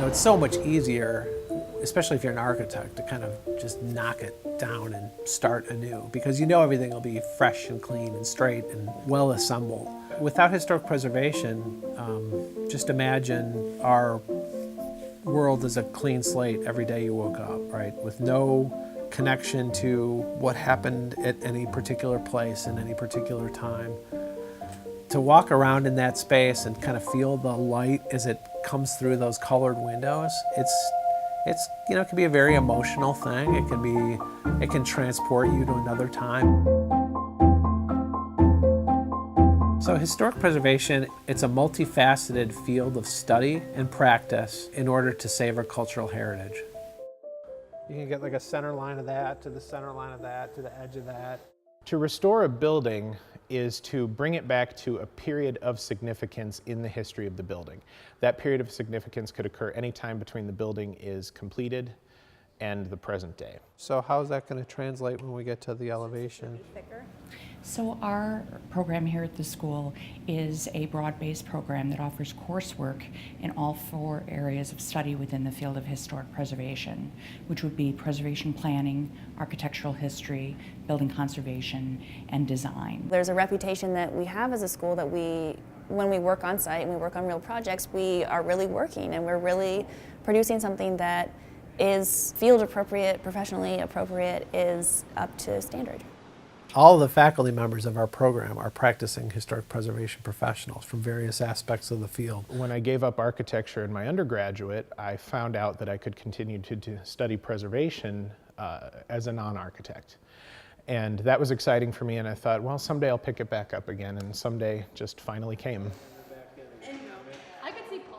it's so much easier, especially if you're an architect, to kind of just knock it down and start anew, because everything will be fresh and clean and straight and well assembled. Without historic preservation, just imagine our world as a clean slate every day you woke up, right? With no connection to what happened at any particular place in any particular time. To walk around in that space and kind of feel the light as it comes through those colored windows, it can be a very emotional thing. It can transport you to another time. So historic preservation, it's a multifaceted field of study and practice in order to save our cultural heritage. You can get like a center line of that to the center line of that to the edge of that. To restore a building is to bring it back to a period of significance in the history of the building. That period of significance could occur any time between the building is completed and the present day. So how's that going to translate when we get to the elevation? So our program here at the school is a broad-based program that offers coursework in all 4 areas of study within the field of historic preservation, which would be preservation planning, architectural history, building conservation, and design. There's a reputation that we have as a school that when we work on site and we work on real projects, we are really working and we're really producing something that is field appropriate, professionally appropriate, is up to standard. All of the faculty members of our program are practicing historic preservation professionals from various aspects of the field. When I gave up architecture in my undergraduate, I found out that I could continue to study preservation as a non-architect. And that was exciting for me, and I thought, well, someday I'll pick it back up again, and someday just finally came.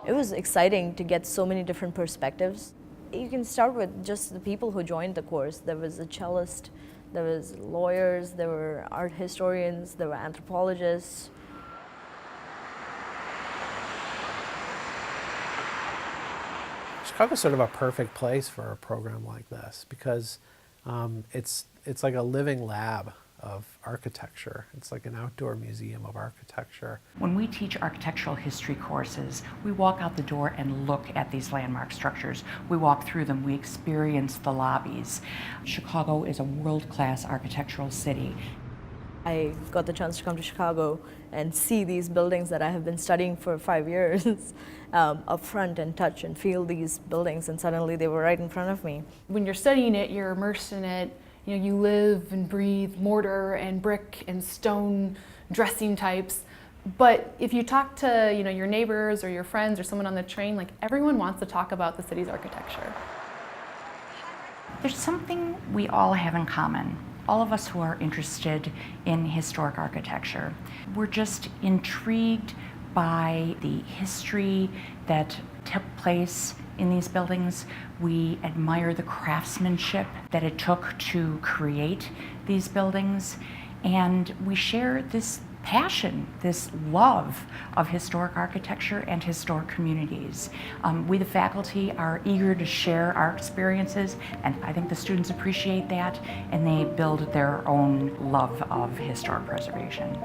It was exciting to get so many different perspectives. You can start with just the people who joined the course. There was a cellist, there was lawyers, there were art historians, there were anthropologists. Chicago's sort of a perfect place for a program like this because it's like a living lab of architecture. It's like an outdoor museum of architecture. When we teach architectural history courses, we walk out the door and look at these landmark structures. We walk through them, we experience the lobbies. Chicago is a world-class architectural city. I got the chance to come to Chicago and see these buildings that I have been studying for 5 years up front and touch and feel these buildings, and suddenly they were right in front of me. When you're studying it, you're immersed in it. You live and breathe mortar and brick and stone dressing types. But if you talk to your neighbors or your friends or someone on the train, everyone wants to talk about the city's architecture. There's something we all have in common. All of us who are interested in historic architecture. We're just intrigued by the history that took place in these buildings. We admire the craftsmanship that it took to create these buildings, and we share this passion, this love of historic architecture and historic communities. We, the faculty, are eager to share our experiences, and I think the students appreciate that, and they build their own love of historic preservation.